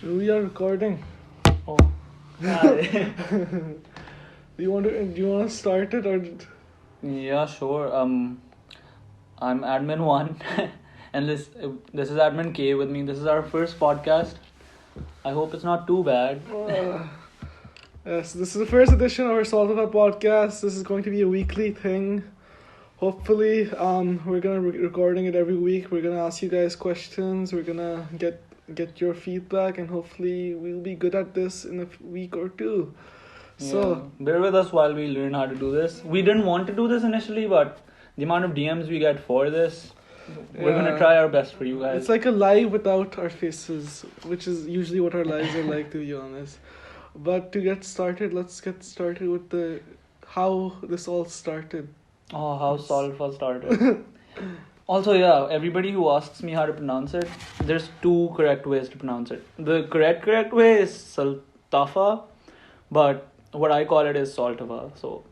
We are recording. Oh. Do you want to start it or? Yeah, sure. I'm admin 1 and this is admin K with me. This is our first podcast. I hope it's not too bad. Yes, this is the first edition of our Saltafa podcast. This is going to be a weekly thing. Hopefully, we're gonna be recording it every week. We're gonna ask you guys questions. We're gonna get your feedback, and hopefully, we'll be good at this in a week or two. So bear with us while we learn how to do this. We didn't want to do this initially, but the amount of DMs we get for this, we're gonna try our best for you guys. It's like a live without our faces, which is usually what our lives are like, to be honest. But to get started, let's get started with how this all started. Oh, how Saltafa started. Also, yeah, everybody who asks me how to pronounce it, there's 2 correct ways to pronounce it. The correct way is Saltafa, but what I call it is Saltava. So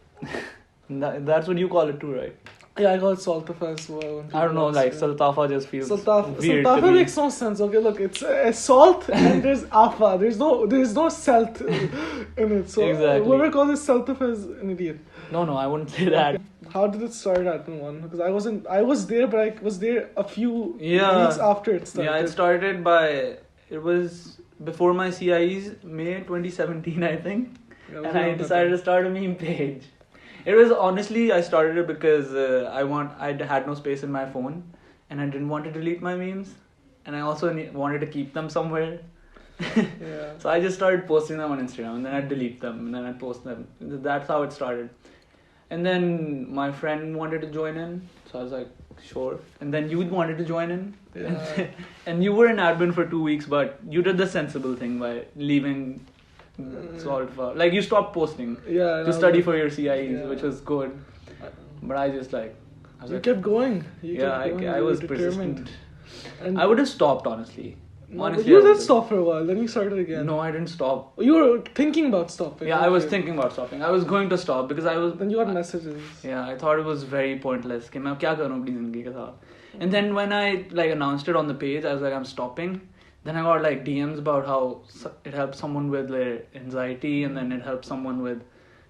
that's what you call it too, right? Yeah, I call it Saltafa as well. I don't know, like Saltafa just feels weird. Saltafa makes no sense. Okay, look, it's salt and there's afa. There's no salt in it. So exactly. Whoever calls it Saltafa is an idiot. No, I wouldn't say that. Okay. How did it start at one? Because I was there, but I was there a few weeks after it started. Yeah, it was before my CIEs, May 2017, I think. Yeah, and I decided to start a meme page. It was honestly, I started it because I had no space in my phone, and I didn't want to delete my memes, and I also wanted to keep them somewhere. Yeah. So I just started posting them on Instagram, and then I'd delete them, and then I'd post them. That's how it started. And then my friend wanted to join in, so I was like, sure. And then you wanted to join in, yeah. and you were an admin for 2 weeks, but you did the sensible thing by leaving. Saltafa. Like you stopped posting to study for your CIEs, which was good. But I just kept going. I was persistent. And I would have stopped honestly. Honestly, you did stop for a while, then you started again. No, I didn't stop. You were thinking about stopping. Yeah, I was thinking about stopping. I was going to stop because I was. Then you got messages. Yeah, I thought it was very pointless. कि मैं क्या करूँ अपनी ज़िंदगी के साथ. And then when I announced it on the page, I was like, I'm stopping. Then I got DMs about how it helps someone with their anxiety, and then it helps someone with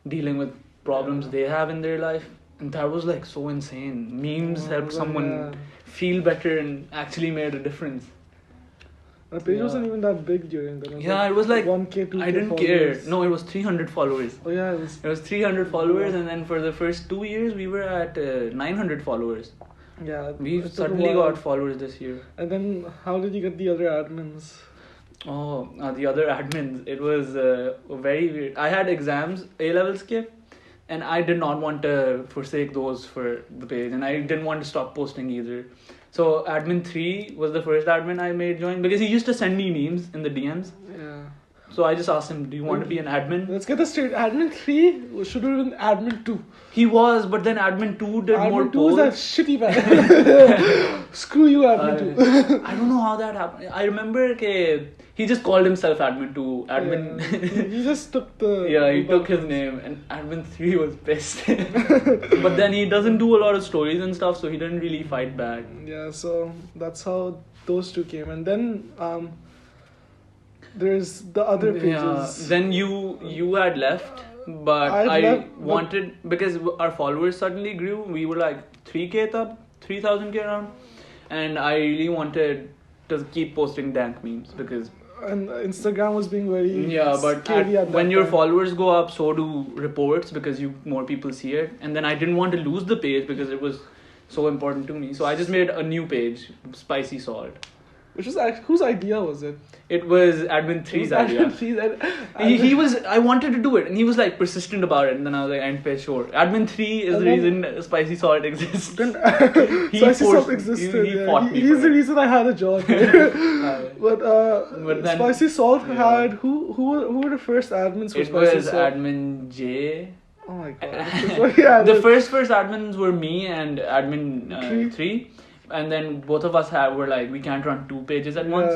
dealing with problems they have in their life. And that was so insane. Memes helped someone feel better and actually made a difference. The page wasn't even that big during that. It was 1K, 2K I didn't followers. care. No, it was 300 followers. Oh yeah, it was 300 followers, and then for the first 2 years we were at 900 followers. Yeah, we suddenly got followers this year. And then how did you get the other admins? Oh, the other admins. It was very weird. I had exams, A-levels ke, and I did not want to forsake those for the page, and I didn't want to stop posting either. So admin 3 was the first admin I made join because he used to send me memes in the DMs. Yeah. So I just asked him, do you want to be an admin? Let's get this straight. Admin 3 should have been admin 2. He was, but then admin 2 did more polls. Admin 2 is a shitty man. Screw you, admin 2. I don't know how that happened. I remember he just called himself admin 2. Admin. Yeah. He just took the... Yeah, he took his name, and admin 3 was pissed. But then he doesn't do a lot of stories and stuff, so he didn't really fight back. Yeah, so that's how those 2 came. And then... there's the other pages. Yeah. Then you had left, but I wanted because our followers suddenly grew. We were 3K tab, 3,000K around, and I really wanted to keep posting dank memes because. And Instagram was being very but when your followers go up, so do reports because more people see it. And then I didn't want to lose the page because it was so important to me. So I just made a new page, Spicy Salt. Which was whose idea was it? It was admin 3's idea. He was. I wanted to do it, and he was persistent about it. And then I was like, "I'm sure." Admin 3 is the reason Spicy Salt exists. Spicy Salt existed. He's the reason I had a job. But then, Spicy Salt had who were the first admins for Spicy Salt? It was admin J. Oh my god! The first admins were me and admin 3. And then both of us were we can't run 2 pages at once.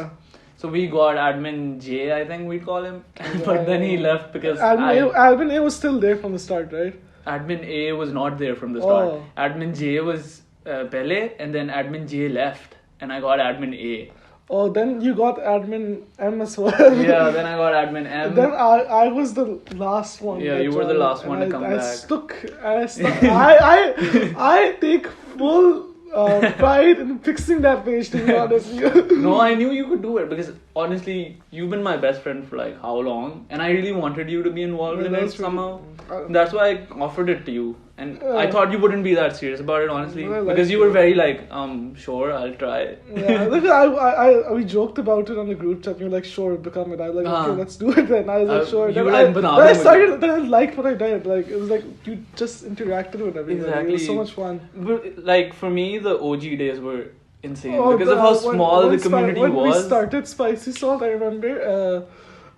So we got admin J, I think we'd call him. But then he left because admin A was still there from the start, right? Admin A was not there from the start. Admin J was pehle, and then admin J left, and I got admin A. Oh, then you got admin M as well. Yeah, then I got admin M. Then I was the last one. Yeah, that you were the joined, last and one to come I back. I take full pride in fixing that page, to be honest. No, I knew you could do it because honestly, you've been my best friend for like how long, and I really wanted you to be involved Yeah, in that it was really- somehow. Uh, That's why I offered it to you, and I Yeah. thought you wouldn't be that serious about it, honestly, No, I because liked you were it. very like, sure, I'll try. Yeah, look, we joked about it on the group chat. You were like, sure, become it. I was like, okay, Uh-huh. let's do it then. I was like, sure. You Then were I, like banana then I with started. Then I liked what I did. Like it was like you just interacted with everybody. Exactly. It was so much fun. But like for me, the OG days were insane Oh, because of how small the when community when was. we started Spicy Salt, I remember,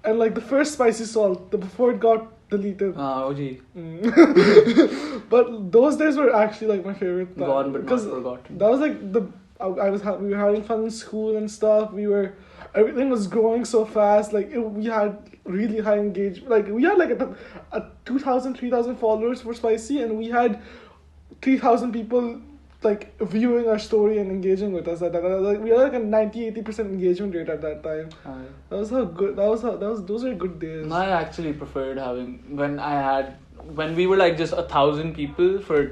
and like the first Spicy Salt, before it got deleted. OG, But those days were actually like my favorite. Time, gone but not because forgotten. that was like we were having fun in school and stuff. Everything was growing so fast. Like we had really high engagement. Like we had like a 2,000, 3,000 followers for Spicy, and we had 3,000 people like viewing our story and engaging with us. Like we had like a 90-80% engagement rate at that time. That was how good. Those were good days. I actually preferred having when we were like just 1,000 people for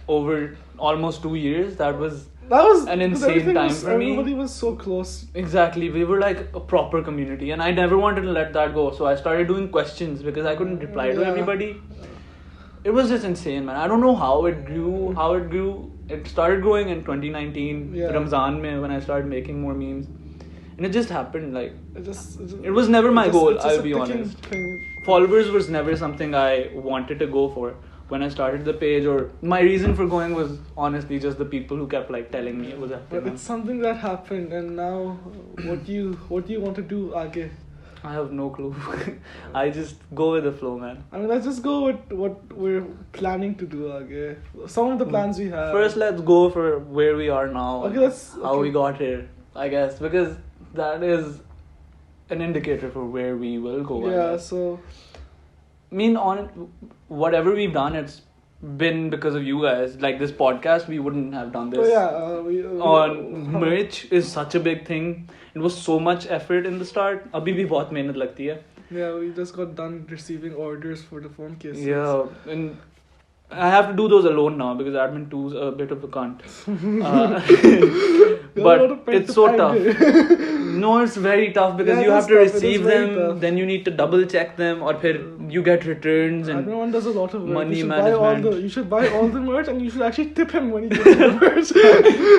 over almost 2 years. That was an because insane everything time was, for me. Everybody was so close. Exactly, we were like a proper community, and I never wanted to let that go. So I started doing questions because I couldn't reply to Yeah. everybody. It was just insane, man. I don't know how it grew. It started growing in 2019, Yeah. Ramzan mein, when I started making more memes, and it just happened. Like It was never my goal. it's just I'll a be ticking honest. thing. Followers was never something I wanted to go for when I started the page, or my reason for going was honestly just the people who kept like telling me it was But happening. it's something that happened, and now what do you want to do, Age? I have no clue. I just go with the flow, man. I mean, let's just go with what we're planning to do, Age. Some of the plans we have. First, let's go for where we are now. Okay, let's. How okay. we got here, I guess, because that is an indicator for where we will go. I Yeah. guess. So. I mean, on whatever we've done, it's been because of you guys. Like this podcast, we wouldn't have done this. So yeah. On merch is such a big thing. It was so much effort in the start. अभी भी बहुत मेहनत लगती है. Yeah, we just got done receiving orders for the phone cases. Yeah, and I have to do those alone now because admin 2 is a bit of a cunt. But it's so tough. No, it's very tough because Yeah, you it have is to tough. It is receive very them, tough. then you need to double check them, or फिर you get returns and Everyone does a lot of work. money you should management. You should buy all the merch, and you should actually tip him when he gets the merch.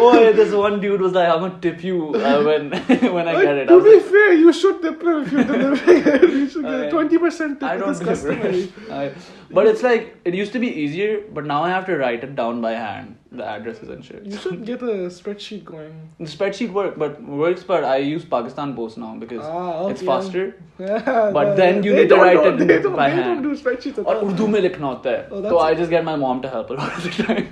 oh yeah, this one dude was like, I'm gonna tip you when when I get it. I To was be like, fair, you should tip him if you're delivering it. You should I- get 20% tip. I It don't is deliver. customary. But it's like it used to be easier, but now I have to write it down by hand, the addresses and shit. You should get a spreadsheet going. The spreadsheet works, but I use Pakistan Post now because Okay. it's faster. Yeah, But then you they need to don't write know- it they don't, by they hand. don't do spreadsheets at और all. Urdu में लिखना होता है Oh, तो I that's- just get my mom to help a lot of the time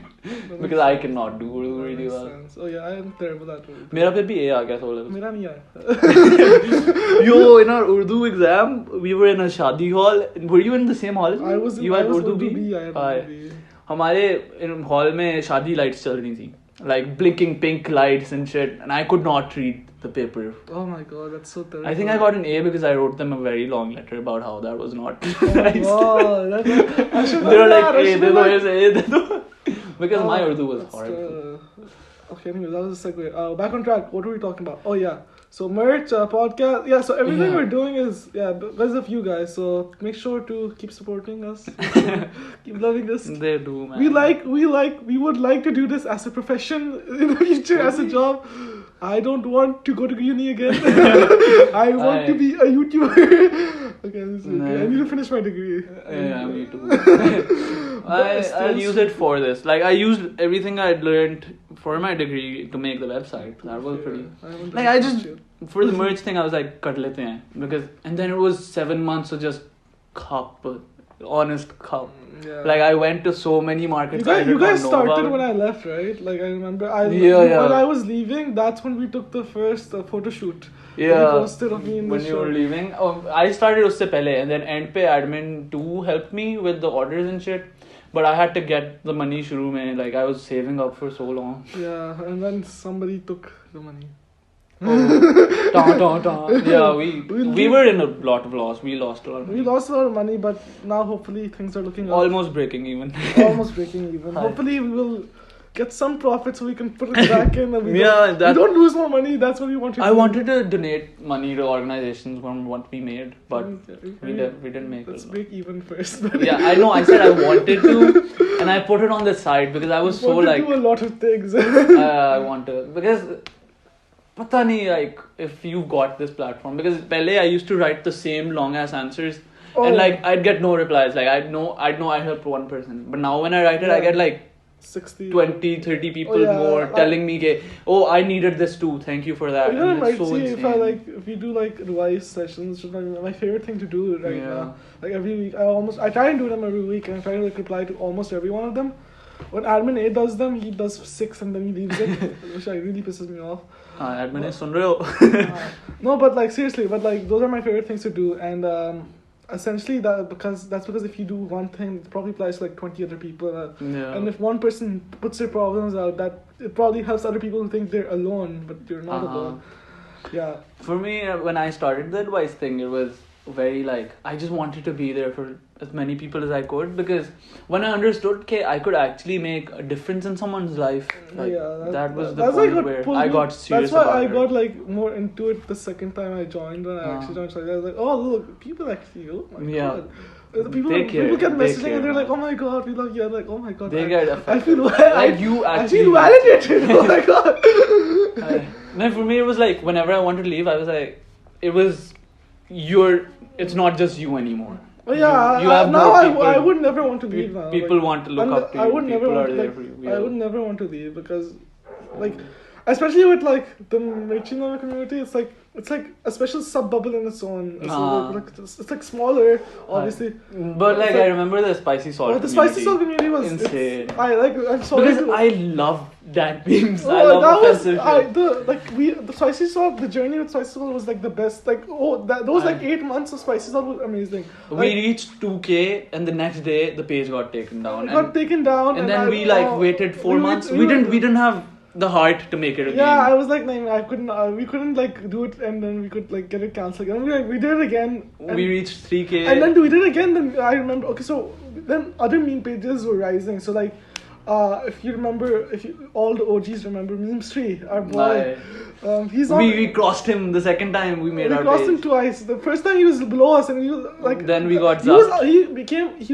because I cannot do Urdu That really makes well. sense. Oh yeah, I am terrible at it. मेरा फिर भी A आ गया 16 मेरा नहीं आया. Yo, in our Urdu exam, we were in a shadi hall. Were you in the same hall? I was in You I had was Urdu B? I had Aye. Urdu B. हमारे hall में शादी lights चल रही थी, like blinking pink lights and shit, and I could not read the paper. Oh my god, that's so terrible. I think I got an A because I wrote them a very long letter about how that was not Oh, nice. I should They were have like, that, I A, should they have know, like- here's A, they know. Because my Oh, Urdu was that's horrible. Okay, anyway, that was a segue. Back on track. What were we talking about? Oh yeah. So merch, podcast. Yeah. So everything Yeah. we're doing is because of you guys. So make sure to keep supporting us. Keep loving this. They do, man. We would like to do this as a profession in the future, as a job. I don't want to go to uni again. I want to be a YouTuber. Okay, this is okay. Nah. I need to finish my degree. Yeah, me too. But still- I'll use it for this. Like, I used everything I'd learned for my degree to make the website. That was pretty. haven't Like, done I that just, yet. for the merch thing, I was like, cut lete hain. Because, and then it was 7 months of just cup. Honest cup. Yeah. Like, I went to so many markets I did You guys not know started about. when I left, right? Like I remember, Yeah. when I was leaving, that's when we took the first photo shoot. Yeah, You posted of me in when the you were show. leaving. I started usse pehle, and then end pe admin 2 helped me with the orders and shit. But I had to get the money shuru mein. Like I was saving up for so long. Yeah, and then somebody took the money. Yeah, we were in a lot of loss. We lost a lot of money. We lost a lot of money, but now hopefully things are looking up. Almost breaking even. Almost breaking even. Hi. Hopefully we will get some profit so we can put it back in. And we Yeah, don't lose more money. That's what we want to do. I wanted to donate money to organizations from what we made, but we didn't make Let's it. break even first. Yeah, I know. I said I wanted to, and I put it on the side because I was so want to like do a lot of things. I want to, because pata nahi, like if you've got this platform, because pehle I used to write the same long ass answers and like I'd get no replies. Like I'd know I helped one person, but now when I write it I get like 60 20 30 people more telling me ke, oh I needed this too, thank you for that. You know, It's so insane. if we do like advice sessions, which is my favorite thing to do right Yeah. now. Like every week, I try and do them every week, and I try to like reply to almost every one of them. When admin A does them, he does 6 and then he leaves it, which like really pisses me off. Admin is sun rahe ho. No, but like seriously, but like those are my favorite things to do, and essentially that's because if you do one thing, it probably applies to like 20 other people, Yeah. and if one person puts their problems out, that it probably helps other people who think they're alone, but you're not alone. Yeah. For me, when I started the advice thing, it was very like I just wanted to be there for as many people as I could, because when I understood I could actually make a difference in someone's life, like, that was the point where I got serious. That's why about I it. got like more into it the second time I joined. When I actually joined, I was like, oh look, people actually, oh my god. People get messaging and they're like, oh my god, we love you. I'm like, oh my god. They get affected. I feel like you actually. I feel validated. Oh my god. No, for me it was like whenever I wanted to leave, I was like, it's not just you anymore. Oh, yeah, you have now people, I would never want to leave now. People like, want to look up to you. I would people never are want, there like, for you. Yeah. I would never want to leave because, like, especially with like the Mirchinama community, it's like a special sub bubble in its own. It's like smaller, obviously. But like I remember the spicy salt. The spicy salt community was insane. I'm sorry because I love that memes. Oh, I love offensive shit. the spicy salt. The journey with spicy salt was like the best. Like those like 8 months of spicy salt was amazing. We reached 2K and the next day the page got taken down. And then we waited 4 months. We didn't have the heart to make it again. Yeah, I was like, no, I couldn't. We couldn't like do it, and then we could like get it cancelled. And we did it again. We reached 3K. And then we did it again. Then I remember. Okay, so then other meme pages were rising. So like, if you remember, all the OGs remember Meme Tree, our boy. He's on. We crossed him the second time we made our page. We crossed him twice. The first time he was below us, and he was like. Then we got. He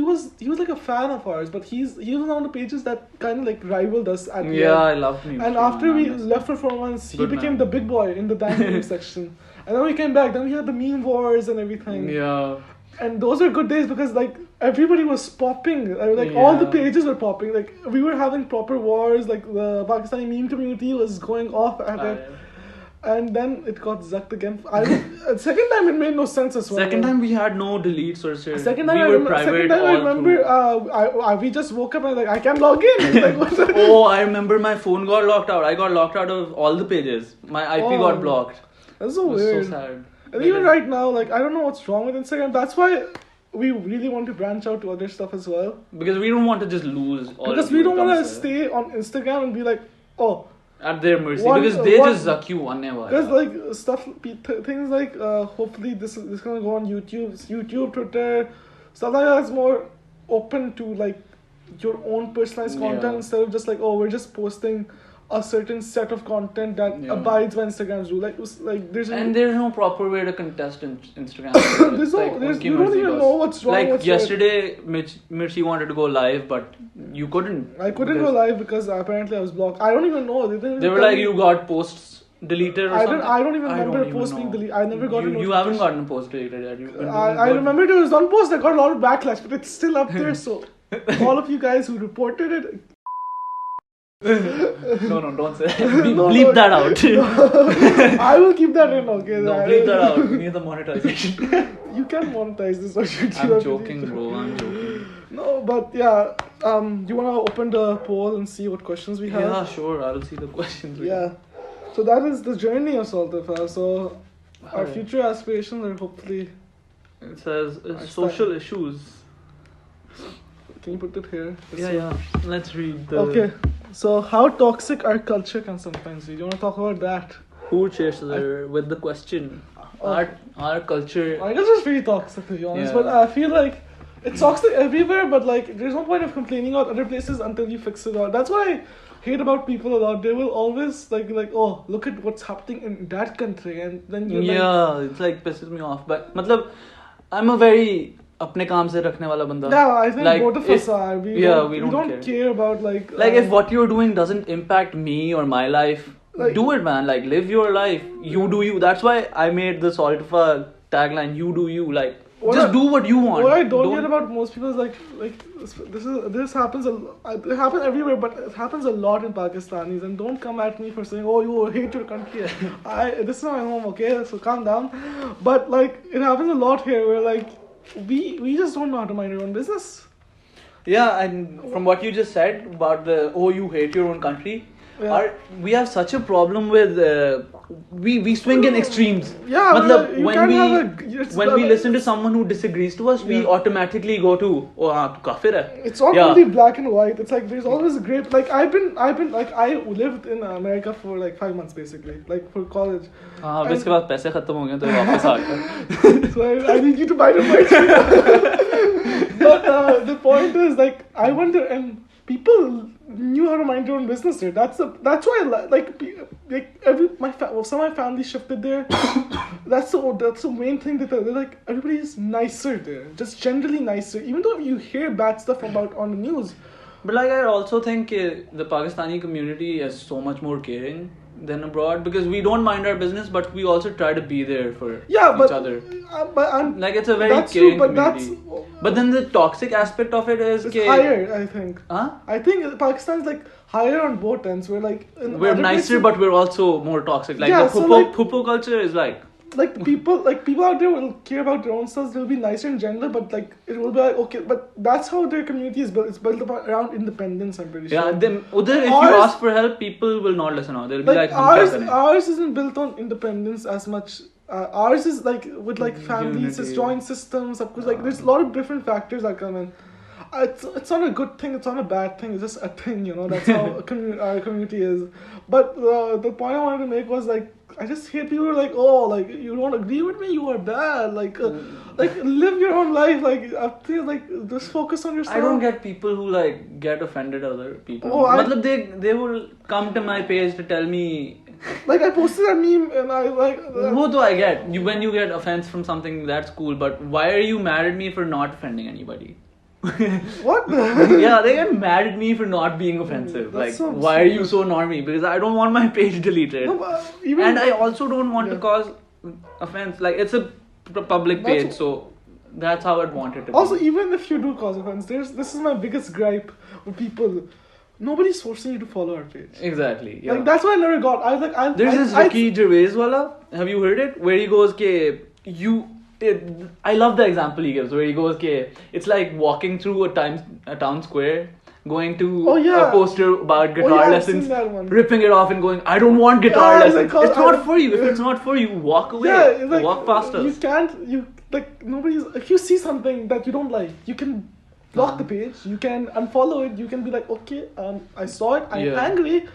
was like a fan of ours, but he was on the pages that kind of like rivaled us at the end. I love Meme Tree. And after we left for 4 months, he became the big boy in the damn meme section. And then we came back. Then we had the meme wars and everything. Yeah. And those were good days because like everybody was popping. All the pages were popping. Like we were having proper wars. Like the Pakistani meme community was going off at it. And then it got zucked again. Second time it made no sense as well. Second time we had no deletes or shit. Second time I remember we just woke up and like I can't log in. Like, I remember my phone got locked out. I got locked out of all the pages. My IP got blocked. That's so weird. So sad. And even right now, like I don't know what's wrong with Instagram. That's why we really want to branch out to other stuff as well. Because we don't want to just lose all. Because we don't want to stay on Instagram and be like, at their mercy. Because they just zuck you on never. Because like things like hopefully this is gonna go on YouTube, Twitter, stuff like that's more open to like your own personalized content instead of just like we're just posting a certain set of content that abides by Instagram's rule. Like there's no proper way to contest Instagram. You don't even know what's wrong. Like yesterday, Mirchi wanted to go live, but you couldn't. I couldn't go live because apparently I was blocked. I don't even know. They were like, you got posts deleted or something. I don't even remember a post being deleted. I never got a You haven't gotten a post deleted yet. I remember there was one post that got a lot of backlash, but it's still up there. So all of you guys who reported it. No, don't say that. Bleep that out. I will keep that in, okay? No, bleep that out. We need the monetization. You can monetize this on YouTube. I'm joking, bro. I'm joking. No, but yeah. You wanna open the poll and see what questions we have? Yeah, sure. I'll see the questions. So that is the journey of Saltafa. So our future aspirations are hopefully. It says social issues. Can you put it here? Yeah. Let's read the. Okay. So how toxic our culture can sometimes be. Do you want to talk about that? Who chases with the question? Our culture. I guess it's really toxic, to be honest. Yeah. But I feel like it's toxic everywhere. But like, there's no point of complaining about other places until you fix it out. That's what I hate about people a lot. They will always like, oh, look at what's happening in that country, and then you It's like pisses me off. But मतलब, I'm a very अपने काम से रखने वाला बंदा. Yeah, I think like, both of us are. We don't care about like. If what you're doing doesn't impact me or my life, do it, man. Like, live your life. You do you. That's why I made the Saltafa tagline. You do you. Like, just do what you want. What I don't get about most people is like this happens it happens everywhere, but it happens a lot in Pakistanis. And don't come at me for saying, oh, you hate your country. This is my home, okay? So calm down. But like, it happens a lot here where like we just don't know how to mind our own business. Yeah, and from what you just said about you hate your own country. Yeah. We have such a problem with we swing in extremes. Yeah, Matlab, when we listen to someone who disagrees to us, we automatically go to tu kafir hai. It's not really black and white. It's like there's always a gray. Like I've been like I lived in America for like 5 months basically, like for college. अब इसके बाद पैसे खत्म हो गए तो वापस आ गए. So I need you to buy the mic. But the point is like I wonder, and people knew how to mind their own business there. That's why some of my family shifted there. that's the main thing that they're like, everybody is nicer there, just generally nicer, even though you hear bad stuff about on the news. But like, I also think the Pakistani community is so much more caring than abroad, because we don't mind our business, but we also try to be there for each other. Like, it's a very caring community. But then the toxic aspect of it is higher, I think. Huh? I think Pakistan is like higher on both ends. We're like we're nicer, but we're also more toxic. Like the pupo culture is like people out there will care about their own stuff. They'll be nicer in general, but like it will be like, okay, but that's how their community is built. It's built around independence, I'm pretty sure. Yeah, if you ask for help, people will not listen out. They'll be like ours isn't built on independence as much. Ours is like with like families, it's joint systems. Of course, like there's a lot of different factors that come in. It's not a good thing. It's not a bad thing. It's just a thing, you know. That's how our community is. But the point I wanted to make was like, I just hate people who are like, oh, like you don't agree with me, you are bad. Like live your own life. Like I feel like just focus on yourself. I don't get people who like get offended at other people. They will come to my page to tell me. Like I posted a meme and I like. What do I get? When you get offense from something, that's cool. But why are you mad at me for not offending anybody? What? Yeah, they get mad at me for not being offensive. Like, so why are you so normie? Because I don't want my page deleted. No, and I also don't want to cause offense. Like, it's a public page, so that's how I'd want it to be. Also, even if you do cause offense, this is my biggest gripe with people. Nobody's forcing you to follow our page. Exactly. Yeah. Like, that's why I never got. I was like, there's this Ricky Gervais wala. Have you heard it? Where he goes, I love the example he gives, where he goes, it's like walking through a town square, going to a poster about guitar lessons, ripping it off and going, I don't want guitar lessons. Like, it's not for you. If it's not for you, walk away. Yeah, like, walk past us. If you see something that you don't like, you can block the page, you can unfollow it, you can be like, okay, I saw it, I'm angry.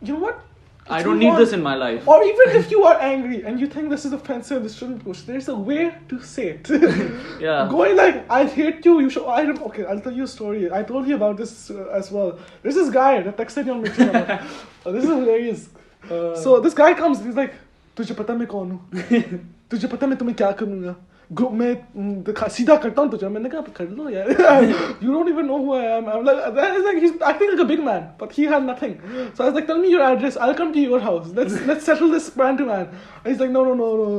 You know what? I don't need this in my life. Or even if you are angry and you think this is offensive, this shouldn't push, there's a way to say it. Yeah. Going like, I hate you, you should. Okay, I'll tell you a story. I told you about this as well. There's this guy that texted me on Mitchell. This is hilarious. So this guy comes, he's like, तुझे पता मैं कौन हूँ? तुझे पता मैं तुम्हें क्या करूँगा? मैं सीधा करता हूँ तुझे. मैंने कहा कर लो यार. You don't even know who I am. I'm like, he's acting like a big man, but he had nothing. So I was like, tell me your address. I'll come to your house. Let's settle this man to man. And he's like, no.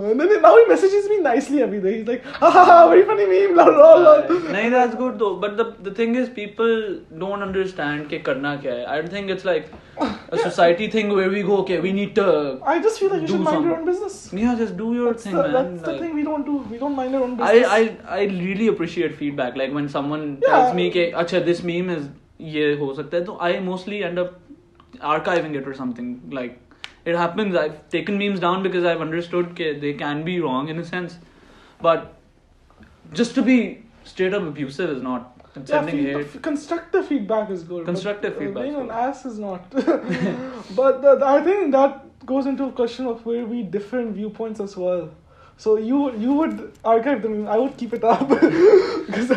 And then now he messages me nicely every day. He's like, ha, very funny meme. Blah, blah, blah. No, that's good though. But the thing is, people don't understand ke karna kya hai. I don't think it's like a society thing where we go, okay, we need to. I just feel like you should mind your own business. Yeah, just do your thing, man. That's the thing we don't do. We don't mind our own business. I really appreciate feedback. Like when someone tells me ke, acha, this meme is ye ho sakta hai, so I mostly end up archiving it or something. Like it happens. I've taken memes down because I've understood that they can be wrong in a sense, but just to be straight up abusive is not. Sending hate. Constructive feedback is good. Constructive feedback. Being an ass is not. But I think that goes into a question of where we differ in viewpoints as well. So you would archive the meme. I would keep it up because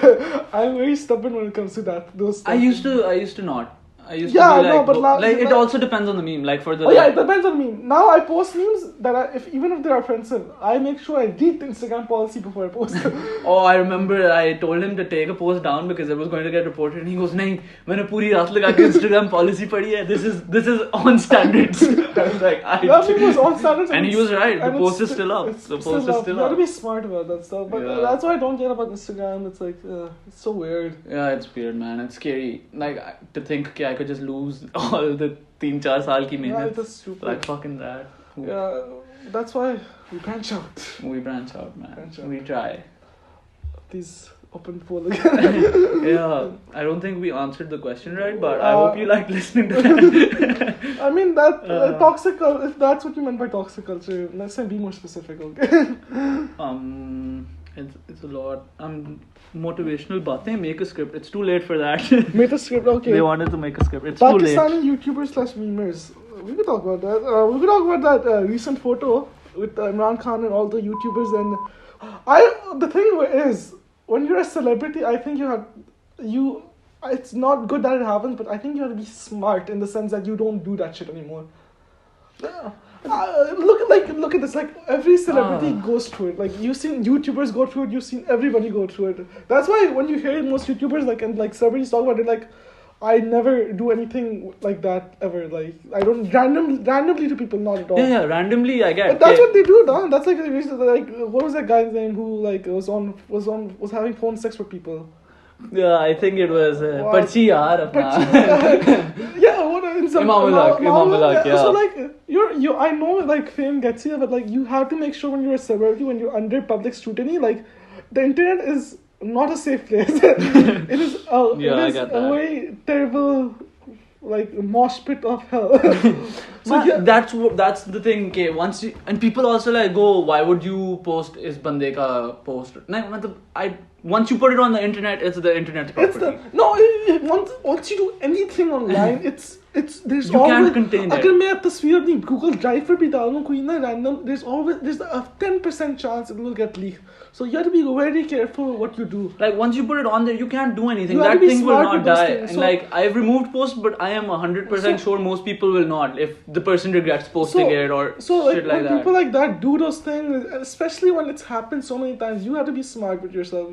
I'm very stubborn when it comes to those stuff. I used to not. I used Yeah, to be I know, but it also depends on the meme. Like for the yeah, it depends on me. Now I post memes that even if they are offensive, I make sure I read the Instagram policy before I post them. Oh, I remember I told him to take a post down because it was going to get reported, and he goes, "नहीं, मैंने पूरी रात लगा के Instagram policy पढ़ी है. This is on standards." I was like, That meme was on standards, and he was right. The post is still up. The post is still up. You gotta be smart about that stuff. But that's why I don't get about Instagram. It's like it's so weird. Yeah, it's weird, man. It's scary. Like to think that I could just lose all the 3-4 साल की मेहनत. Yeah, that's stupid. Like fucking that. Yeah, that's why we branch out. We branch out, man. Branch out. We try. These open poll again. Yeah, I don't think we answered the question right, but I hope you liked listening to that. I mean that toxic. If that's what you meant by toxic culture, let's say be more specific, okay? It's a lot. Motivational baatein. Make a script. It's too late for that. Make a script, okay. They wanted to make a script. It's too late. Pakistani YouTubers / memers. We could talk about that. We could talk about that recent photo with Imran Khan and all the YouTubers. And the thing is, when you're a celebrity, I think it's not good that it happens, but I think you have to be smart in the sense that you don't do that shit anymore. Look at this. Like every celebrity goes through it. Like you've seen YouTubers go through it. You've seen everybody go through it. That's why when you hear most YouTubers and celebrities talk about it, like I never do anything like that ever. Like I don't randomly to people, not at all. Yeah, randomly I get. But that's what they do, done. That's like what was that guy's name who was having phone sex with people? Yeah, I think it was Parchi yaar apna. Yeah, what in some Imam Ulaq, yeah. So like I know like fame gets you, but like you have to make sure when you're a celebrity, when you're under public scrutiny, like the internet is not a safe place. It is a very terrible like mosh pit of hell. So that's the thing. Okay, and people also like go, why would you post is bande ka post? Once you put it on the internet, it's the internet's property. Once you do anything online, there's you always, can't contain it. अगर मैं तस्वीर अपनी Google Drive पर भी डालूं कोई ना random, there's a 10% chance it will get leaked. So you have to be very careful what you do. Like once you put it on there, you can't do anything. That thing will not die. And like I've removed posts, but I am 100% sure most people will not if the person regrets posting it or shit like that. When people like that do those things, especially when it's happened so many times, you have to be smart with yourself.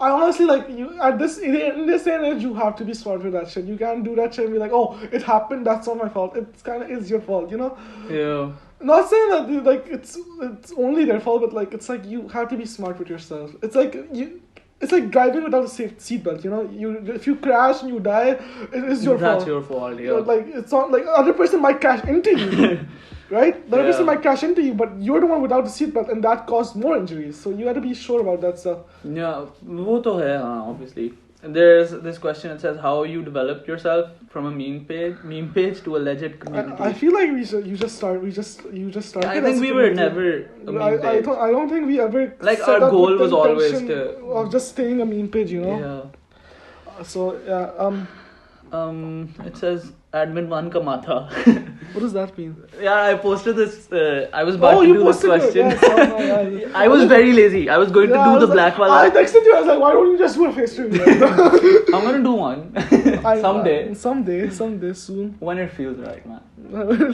I honestly in this day and age, you have to be smart with that shit. You can't do that shit and be like, oh, it happened, that's not my fault. It kind of is your fault, you know? Yeah. Not saying that like it's only their fault, but like it's like you have to be smart with yourself. It's like driving without a seatbelt, you know? If you crash and you die, it is your fault. That's your fault, yeah. Like it's not like other person might crash into you. Right? The other person might crash into you, but you're the one without the seatbelt, and that caused more injuries. So you have to be sure about that stuff. Yeah, वो तो है, obviously. And there's this question. It says how you developed yourself from a meme page to a legit community. I feel like you just started. I think we were never a meme page. I don't think we ever. Like our goal was always of just staying a meme page, you know. Yeah. So yeah. It says admin 1 ka matha. What does that mean? Yeah, I posted this. I was about to do this question. Yes, I was very lazy. I was going to do the black wala. I texted you. I was like, why don't you just do a face stream? I'm gonna do one someday soon. When it feels right, man.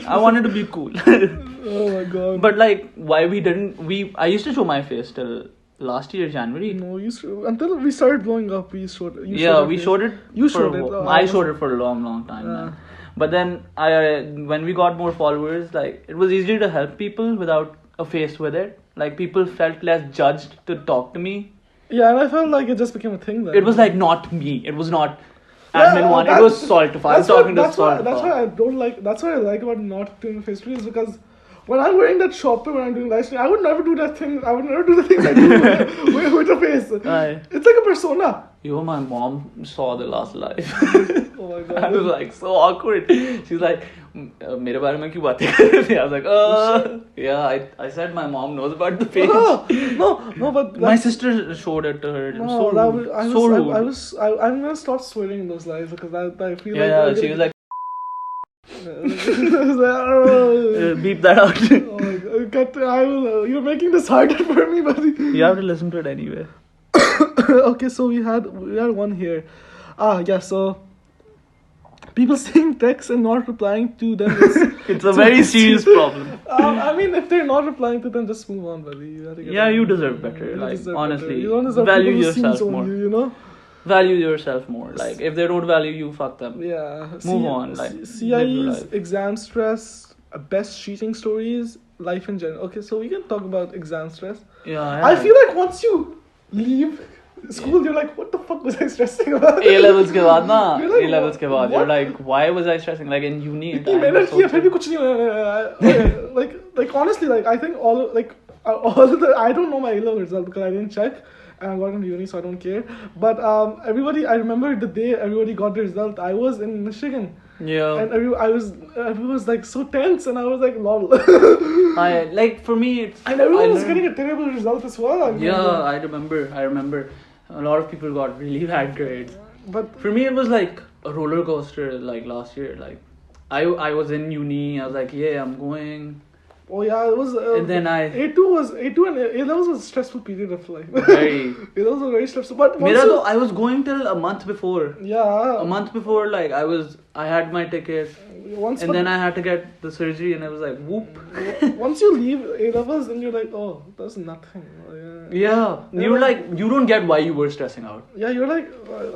I wanted to be cool. Oh my god. But like, why we didn't? I used to show my face till last year January. No, until we started blowing up, we showed it. We showed it. You showed it. I showed it for a long time, man. But then when we got more followers, like it was easier to help people without a face with it. Like people felt less judged to talk to me. Yeah, and I felt like it just became a thing then. It was like not me. It was not admin 1. It was Saltafa. I'm talking to Saltafa. That's why I don't like. That's what I like about not doing face stream is because when I'm wearing that shopper, when I'm doing live stream, I would never do that thing. I would never do the things I do with a face. It's like a persona. Yo, my mom saw the last live. Oh my god. I was like so awkward. She's like, मेरे बारे में क्यों बातें कर रहे थे? I was like, yeah, I said my mom knows about the page. No, but my sister showed it to her. No, so rude. I'm gonna stop swearing in those lives because I feel like she was like. Beep that out. Oh my God, I will. You're making this harder for me, buddy. You have to listen to it anyway. Okay, so we had one here. Yeah. So people seeing texts and not replying to them. It's a very serious problem. I mean, if they're not replying to them, just move on, buddy. You have to get Yeah, on. you deserve better. You Like deserve honestly, better. You don't deserve value people who seems yourself on more. You know. Value yourself more. Like if they don't value you, fuck them. Yeah. Move on. Like live your CIEs, life. exam stress, best cheating stories, life in general. Okay, so we can talk about exam stress. Yeah. I feel like once you leave school, you're like, what the fuck was I stressing about? A levels के बाद ना. You're like, A levels के बाद, you're what? like, why was I stressing? Like in uni. इतनी मेहनत किया फिर भी कुछ नहीं हुआ. Like honestly, like I think all of the I don't know my A-level result because I didn't check and I got into uni, so I don't care. But everybody, I remember the day everybody got the result. I was in Michigan. Yeah. And everyone was like so tense, and I was like, lol. Like for me, it's. And everyone was getting a terrible result as well. I remember. A lot of people got really bad grades. But For me, it was like a roller coaster. Like last year, like I was in uni. I was like, yeah, I'm going. oh yeah, it was. And then A2 and A-levels was a stressful period of life. Very. A-levels were very stressful. But once Mera you- to, I was going till a month before. yeah. A month before, like I had my ticket, Once and then I had to get the surgery, and I was like, whoop. once you leave A-levels, then you're like, oh, that's nothing. Yeah, you don't get why you were stressing out. Yeah, you're like,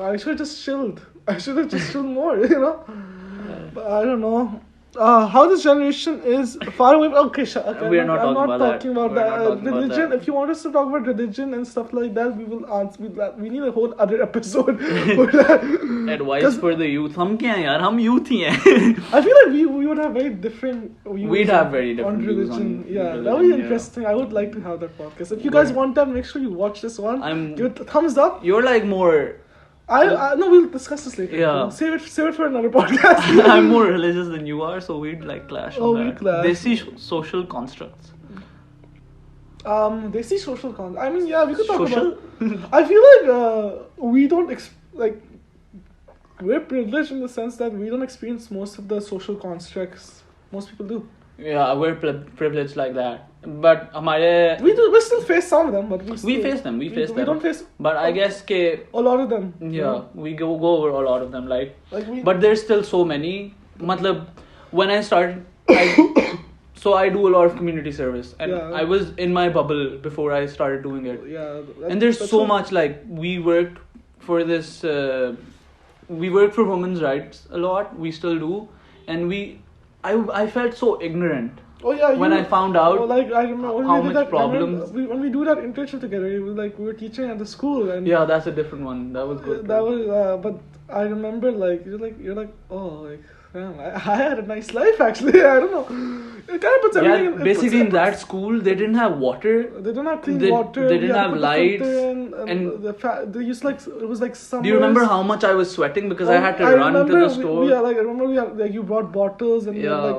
I should have just chilled. I should have just chilled more, you know? But I don't know. How this generation is far away. Okay, okay. We are not I'm talking not about talking that. about We're that. not talking about Religion. that. If you want us to talk about religion and stuff like that, we will answer. We need a whole other episode for that. Advice 'Cause for the youth. हम क्या हैं यार? हम youth ही हैं. I feel like we would have very different views. We'd have very different on views religion. on Yeah, religion, that would be yeah. interesting. I would like to have that podcast. If you guys want that, make sure you watch this one. Give it a thumbs up. You're like more. I no, we'll discuss this later. Yeah. Save it for another podcast. I'm more religious than you are, so we'd like clash on we that. clash. They see social constructs. They see social con. I mean, yeah, we could talk Social? about. I feel like we don't like. We're privileged in the sense that we don't experience most of the social constructs. Most people do. Yeah, we're privileged like that. But हमारे We still face some of them, but we face them. We We don't face But I guess के a lot of them. yeah, we go over a lot of them. Like we. but there's still so many. मतलब when I started, so I do a lot of community service, and Yeah. I was in my bubble before I started doing it. Yeah. And there's so much, like we worked for this. We worked for women's rights a lot. We still do, and I felt so ignorant. Oh yeah. When I found out like I remember when how we did much that, problems- when we do that internship together, we were teaching at the school, and Yeah, that's a different one. That was good. that was. But I remember like you're like oh like damn, I had a nice life actually. I don't know. It kind of puts everything. Yeah, basically in that school they didn't have water. They didn't have clean They- water. they we didn't had to have put the filter lights, in, and they used like it was like summer. Do you remember how much I was sweating because I had to run to the store? Yeah, like I remember we had like you brought bottles and Yeah.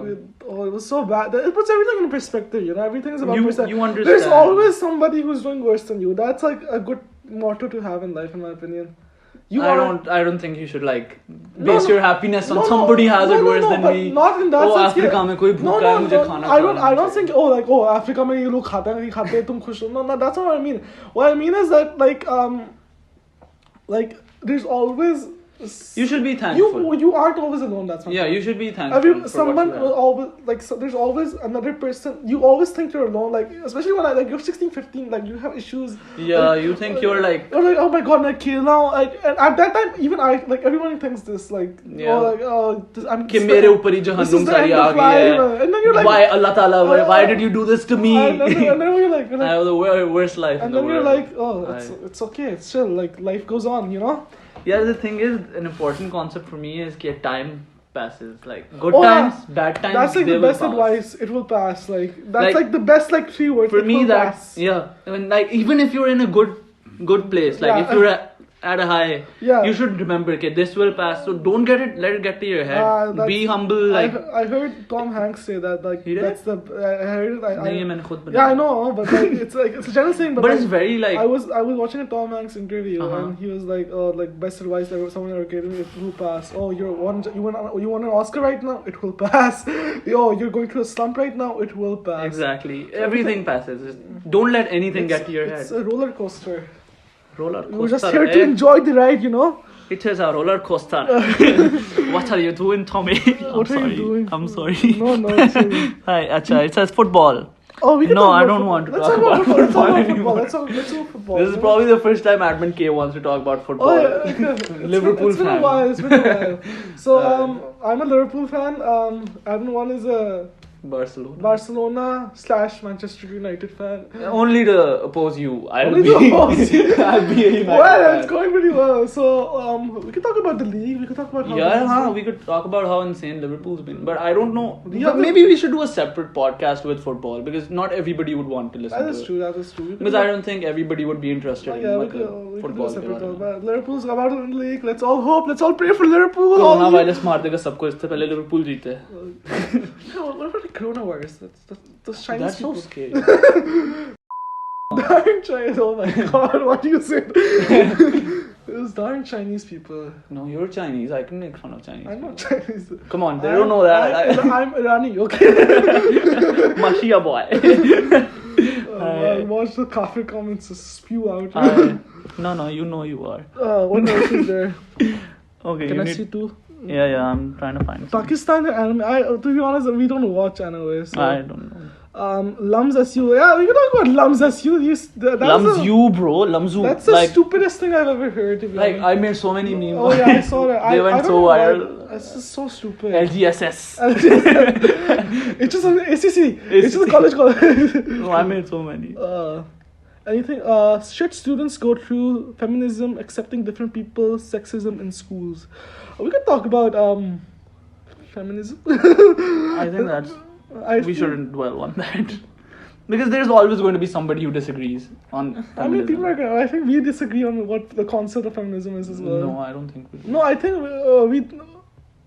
it was so bad. It puts everything in perspective, you know. Everything is about perspective. You understand. There's always somebody who's doing worse than you. That's like a good motto to have in life, in my opinion. I don't think you should like No, base no. your happiness on No, somebody has no, it no, worse no, than but me. not in that Oh, sense. Africa में कोई भूखा है मुझे खाना I खाना don't think Africa में ये लोग खाते हैं नहीं खाते तुम खुश हो. No, that's not what I mean. What I mean is that like there's always You should be thankful. you aren't always alone. That's not Yeah, you should be thankful. for someone what you will have. always like there's always another person. You always think you're alone, like especially when you're 16, 15, like you have issues. Yeah, like, you think you're like you're like, oh my god, I'm killed now. Like, and at that time, even I like everyone thinks this, like, Yeah. I'm. कि मेरे ऊपर ही this is जहन्नुम the सारी end uh of गई life. है. And then you're like, Why Allah Ta'ala? Why did you do this to me? And then you're like, I have the worst life in and the then you're world. like, oh, it's okay, it's chill. Like life goes on, you know. Yeah, the thing is, an important concept for me is that time passes. Like good Oh, yeah. times, bad times. That's like they the will best pass. advice. It will pass. Like that's Like, like the best like 3 words. For it me, will that pass. yeah, I mean, like even if you're in a good place, like Yeah, if you're at a high, Yeah. you should remember, okay, this will pass. So don't let it get to your head. Be humble. Like I heard Tom Hanks say that. Like He did? that's the I heard it. nahi, maine khud Yeah, I banaya. know, but like it's a general thing. But But like, it's very like I was watching a Tom Hanks interview Uh-huh. and he was like, oh, like best advice that someone ever gave me, it will pass. Oh, you want an Oscar right now? It will pass. Oh, you're going through a slump right now? It will pass. exactly everything passes. Just don't let anything get to your It's head. a roller coaster. Roller coaster. We're just here to enjoy the ride, you know. It is a roller coaster. What are you doing, Tommy? What are you doing? I'm sorry. No, it's okay. Hi, acha, it says football. Oh, we can No, talk I about don't want to Let's talk about Let's talk football about anymore. football. Let's talk football. This is probably the first time Admin K wants to talk about football. Oh yeah, Liverpool it's been fan. a while. It's been a while. So I'm a Liverpool fan. Adam one is a Barcelona / Manchester United fan. Only to oppose you. I'll Only be, to oppose you. I'll be a United Well, fan. it's going pretty well. So we can talk about the league. We can talk about how Yeah, we could talk about how insane Liverpool's been. But I don't know. Yeah, But maybe we should do a separate podcast with football because not everybody would want to listen That to is it. true. That is true. Because I don't think everybody would be interested Yeah, in we like could, a we could do football a separate game. talk. But Liverpool's about to win the league. Let's all hope. Let's all pray for Liverpool. Corona All virus मार देगा सबको इससे पहले Liverpool जीते. No, what about the coronavirus? That's Chinese That's so people. scary. Darn Chinese. Oh my god, what do you say? Those darn Chinese people. No, you're Chinese. I can make fun of Chinese. I'm not people. Chinese. Come on, they don't know that. I'm Irani, okay? Mashia boy. Watch the kafir comments spew out. No, you know you are. What else is there? Okay, Can you I need- see two? Yeah, I'm trying to find some. Pakistan anime. To be honest, we don't watch anime. So. I don't know. Lums SU. Yeah, we can talk about Lums SU. Lamzu, bro. Lamzu. That's the like, stupidest thing I've ever heard. To be like honest. I made so many memes. Oh yeah, I saw that. They I went don't so know why. viral. It's just so stupid. LGSS. It's just an ACC. It's just a college. No, I made so many. Anything? Should students go through feminism, accepting different people, sexism in schools? We could talk about feminism. I think that's. We feel- shouldn't dwell on that. Because there's always going to be somebody who disagrees on feminism. I mean, people are gonna. I think we disagree on what the concept of feminism is as well. No, I don't think we do. No, I think we.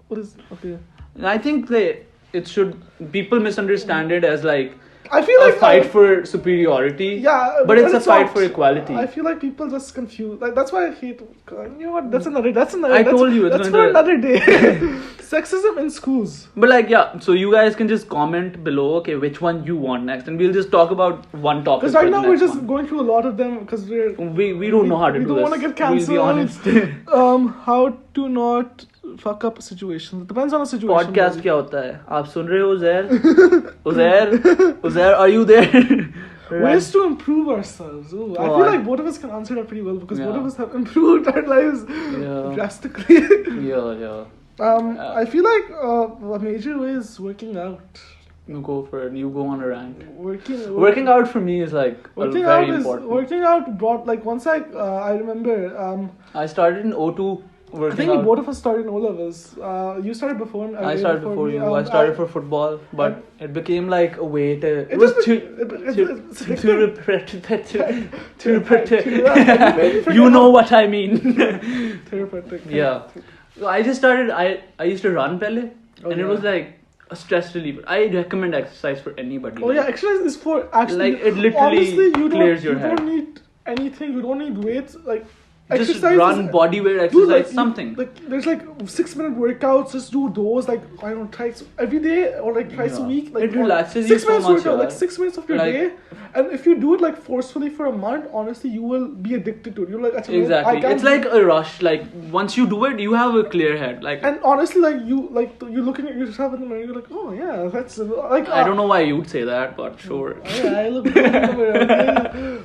What is okay? I think it should. People misunderstand it as like I feel a like fight for superiority. Yeah, but it's a fight not. for equality. I feel like people just confuse. Like that's why I hate. You know what? That's another. I told you it's That's going for to- another day. Sexism in schools. But like, yeah, so you guys can just comment below, okay, which one you want next, and we'll just talk about one topic. Because right for the now we're next just one. going through a lot of them because we don't know how to we do don't this. want to get cancelled. We'll be honest. How to not fuck up situations. It depends on the situation. Podcast क्या होता है? आप सुन रहे हो Uzair? Uzair, are you there? Ways to improve ourselves. Ooh, I feel like both of us can answer that pretty well because both of us have improved our lives drastically. Yeah. I feel like a major way is working out. You go on a rant. Working out for me is like very important. Working out brought like once I remember I started in O2 working I think out. both of us started in O levels. You started before. I started before you. I started for football, but it became like a way to. It was You know what I mean. Therapeutic. Yeah. So I just started. I used to run pehle, and it was like a stress reliever. I recommend exercise for anybody. Oh yeah, exercise is for actually. Like it literally honestly, clears your you head. don't need anything. You don't need weights. Like Just exercise run is, body weight Dude, exercise, like, something. Like there's like 6-minute workouts. Just do those like I don't know twice every day or like twice a week. Like it relaxes you 6 so minutes much. workout, like 6 minutes of your Like- day. And if you do it like forcefully for a month, honestly, you will be addicted to it. You're like, "Achha, no, I Exactly. can't It's do-" like a rush. Like once you do it, you have a clear head. Like And honestly, like you're looking at yourself in the mirror. You're like, oh yeah, that's like. I don't know why you'd say that, but sure. Yeah, I look in the mirror.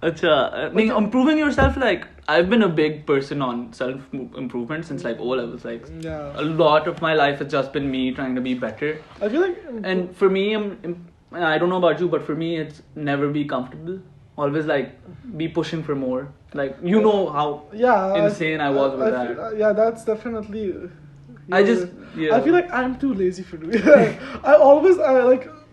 Acha, improving yourself, like I've been a big person on self improvement since like O levels. Like Yeah. a lot of my life has just been me trying to be better. I feel like. And for me, I don't know about you, but for me, it's never be comfortable. Always like be pushing for more. Like you know how insane I was with that. Yeah, that's definitely. I just I feel like I'm too lazy for doing it. I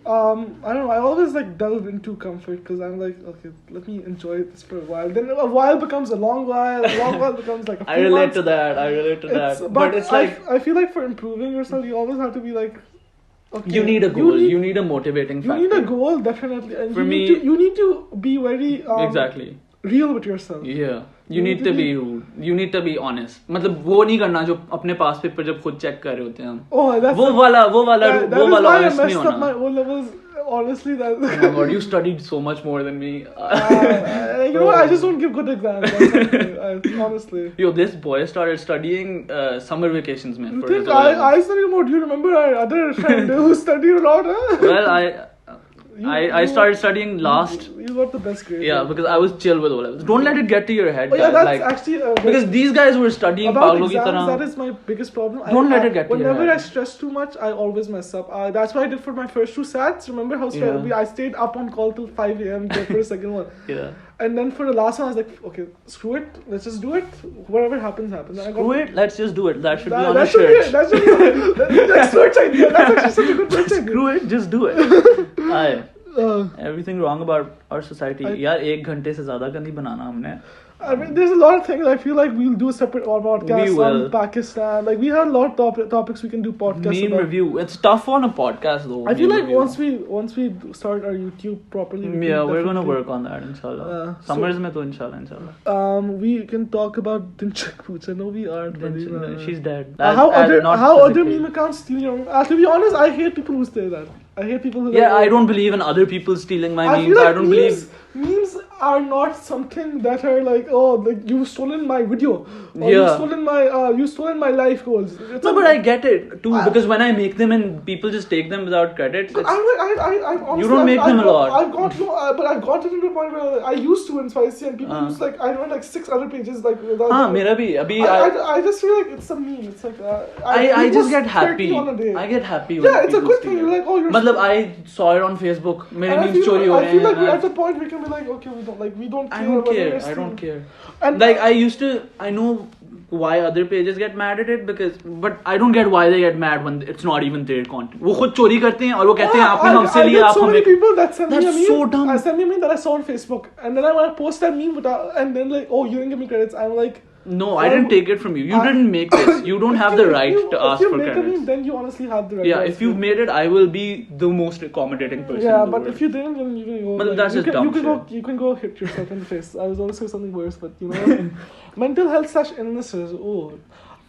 I don't know. I always like delve into comfort because I'm like, okay, let me enjoy this for a while. Then a while becomes a long while. A long while becomes like a few I relate months. to that. I relate to that. But it's like I feel like for improving yourself, you always have to be like, okay, you need a goal. You need a motivating you factor. need a goal definitely, and For you need to be very exactly real with yourself. Yeah. You need to be rude. You need to be honest. मतलब वो नहीं करना जो अपने पास paper जब खुद check कर रहे होते हैं हम. Oh, that's वो वाला that is why I honest नहीं messed up होना. my O levels. Honestly, that. Oh my god, you studied so much more than me. You know what? I just don't give good exams. Honestly. Yo, this boy started studying summer vacations, man. You For think his O-levels. I studied more? Do you remember our other friend who studied a lot? Huh? Well, I started studying last. You got the best grade. Yeah, because I was chill with O-levels. Don't let it get to your head, Oh yeah, guys. that's Like, actually because these guys were studying about Paglo ki exams. tarah. That is my biggest problem. Don't let it get to your whenever head. I stress too much, I always mess up. That's what I did for my first two sats. Remember how Yeah. I stayed up on call till 5 a.m. for the second one. Yeah. And then for the last one, I was like, okay, screw it. Let's just do it. Whatever happens, happens. And I got Screw it, let's just do it. That should be on a that should shirt. be that should be that's merch idea. That's actually such a good merch idea. Screw it, just do it. Aye. Uh, Everything wrong about our society. यार 1 घंटे से ज़्यादा का नहीं बनाना हमने. I mean, there's a lot of things. I feel like we'll do a separate podcast We will. on Pakistan. Like we have a lot of topics we can do podcasts Meme about. review. It's tough on a podcast though. I feel meme like review. once we start our YouTube properly. we Yeah, can we're gonna definitely- work on that inshallah. so- Summers में तो inshallah. We can talk about Dinchak Pooch. I know we aren't. Then but, she's dead. how other not other physically. meme accounts steal your? To be honest, I hate people who say that. I hate people who. Yeah, I don't believe in other people stealing my I memes. feel like I don't memes are not something that are like, oh, like you've stolen my video, or Yeah. you've stolen my life goals. No, but I get it too because when I make them and people just take them without credit. But I'm honestly, You don't make them a lot. I've got but I've gotten to the point where I used to in Spicy and people use like I wrote like 6 other pages like without. हाँ मेरा भी अभी I just feel like it's a meme. It's like I just get 30 happy. on a day. I get happy. Yeah, when it's a people good thing. steal You're it. like, oh, you're. मतलब I saw it on Facebook. मेरे And memes चोरी हो I रहे feel like we're हैं. at the point we can be like, okay, we don't care. I don't about care. this I don't thing. care. And Like I know why other pages get mad at it but I don't get why they get mad when it's not even their content. वो खुद चोरी करते हैं और वो कहते हैं आपने हमसे लिया आप so many हमें. people that send me a That's meme. so dumb. I send me a meme that I saw on Facebook, and then I want to post that meme, and then like, oh, you didn't give me credits. I'm like, No, I didn't take it from you. You didn't make this. You don't have the right to ask for If you make a credits. meme, then you honestly have the right. Yeah, to if ask you've for it. made it, I will be the most accommodating person. Yeah, in the but world. if you didn't, then you can go. But that's you just can, dumb you can go. shit. You can go hit yourself in the face. I was always say something worse, but you know, mental health / illnesses. Oh.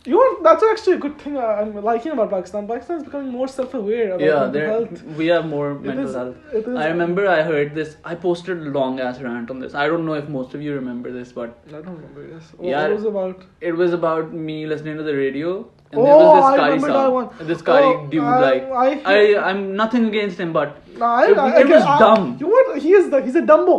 You know, that's actually a good thing I'm liking about Pakistan. Pakistan is becoming more self-aware about mental health. we have more mental is- health. it is- I remember I heard this. I posted a long ass rant on this. I don't know if most of you remember this, but I don't remember this. Yeah. What was it about? it was about me listening to the radio. And Oh, there was this I Qari remember that sound. one. This Qari Oh, dude, I'm nothing against him, but it was dumb. You know what? He's a Dumbo.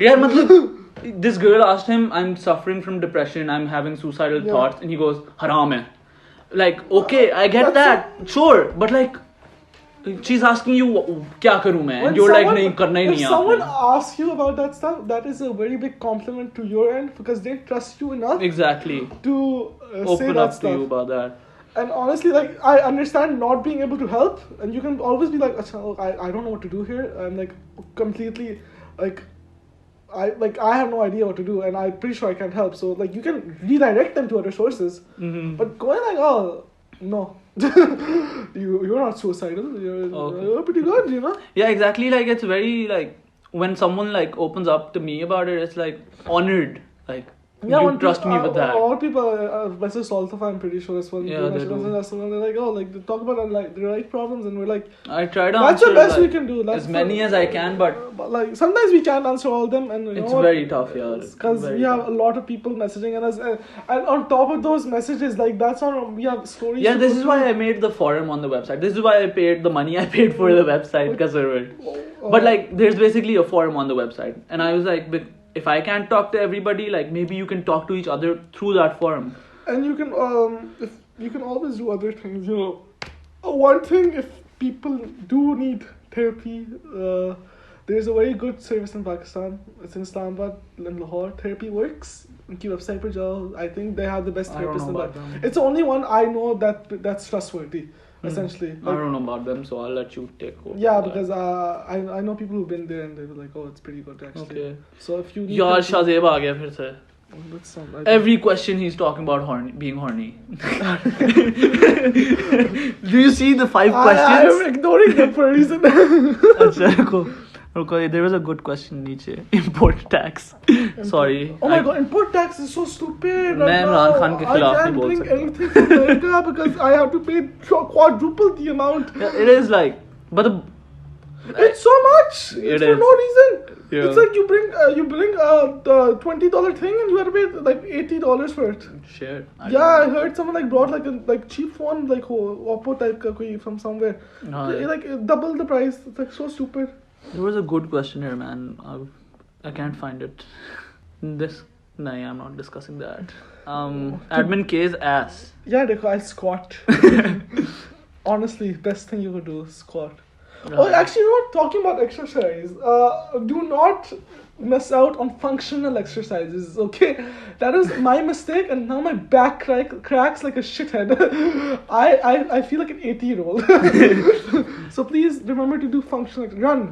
Yeah, matlab, this girl asked him, I'm suffering from depression, I'm having suicidal Yeah. thoughts, and he goes, haram hai. Like, okay, I get That's that, sure, but like, she's asking you, kya karu main? And you're like, nahi, karna hi If nahi someone aapne. asks you about that stuff, that is a very big compliment to your end because they trust you enough Exactly. to say Open that up to stuff. you about that. And honestly, like I understand not being able to help, and you can always be like, "Acha, look, I don't know what to do here." I'm like completely like. I have no idea what to do, and I'm pretty sure I can't help. So like you can redirect them to other sources, Mm-hmm. but going like, oh no, you're not suicidal. Okay. You're pretty good, you know. Yeah, exactly. Like, it's very, like, when someone, like, opens up to me about it, it's, like, honored. Like, you when trust people, me with that. All people, versus Saltafa, I'm pretty sure as well. Yeah, they do. They're like, oh, like they talk about like the right problems, and we're like, I try to that's the answer, best like, we can do. That's as many as I can, but like sometimes we can't answer all of them, and you it's know what? very tough, yeah. Because we have a lot of people messaging us, and on top of those messages, like that's on we have stories. Yeah, to this go is why through. I made the forum on the website. This is why I paid the money I paid for the website, server. But like, there's basically a forum on the website, and I was like, but if I can't talk to everybody, like maybe you can talk to each other through that forum. And you can if you can always do other things. You know, one thing if people do need therapy, there's a very good service in Pakistan. It's in Islamabad, in Lahore. Therapy works. उनकी website पर जाओ. I think they have the best I don't therapist know in about that. them. It's the only one I know that's trustworthy. essentially. I don't know about them, so I'll let you take over. Yeah, because I know people who've been there and they were like, oh, it's pretty good actually. Okay. So if you need यार to- Shahzeb आ गया फिर से. That's some, Every question he's talking about being horny. Do you see the 5 questions? I'm ignoring them for a reason. अच्छा रुको there was a good question नीचे. Import tax. Sorry. Oh my god, import tax is so stupid. मैं इमरान खान के खिलाफ नहीं बोल I सकता. can't bring anything from America because I have to pay quadruple the amount. Yeah, it is like, but It's so much. It's for is. no reason. Yeah. It's like you bring the $20 thing and you have to pay like $80 for it. shit. Yeah, I heard someone like brought like a cheap phone like Oppo type ka koi from somewhere. No, They, like double the price. It's like so stupid. There was a good question here, man. I can't find it. No, I'm not discussing that. Admin K's ass. Yeah, dekho, I squat. Honestly, best thing you could do is squat. Right. Oh, actually, you know what? Talking about exercise, do not miss out on functional exercises, okay? That is my mistake, and now my back cracks like a shithead. I feel like an 80-year-old. So please remember to do functional. Run.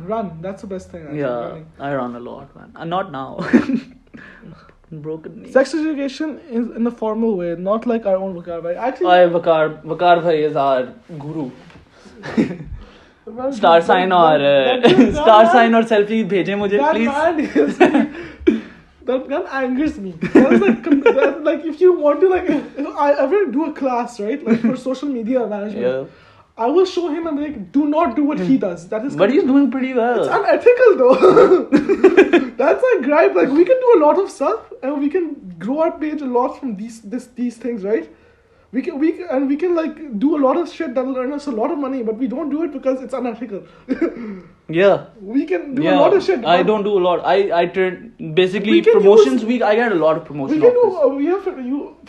That's the best thing. Actually, Yeah, running. I run a lot, man. Not now. Broken knee. Sex education is in a formal way, not like our own vocabulary. Actually, Vakar bhai is our guru. Star sign or selfie भेजें मुझे that please. man is that angers me. That's like if you want to if I ever do a class, right, like for social media management, Yeah. I will show him and be like, do not do what he does. That is But he's doing pretty well. it's unethical though. That's like gripe. Like we can do a lot of stuff and we can grow our page a lot from these things, right? We can like do a lot of shit that'll earn us a lot of money, but we don't do it because it's unethical. Yeah. We can do a lot of shit. I but don't do a lot. I turn basically We can promotions use- week. I get a lot of promotion we can offers. do. We have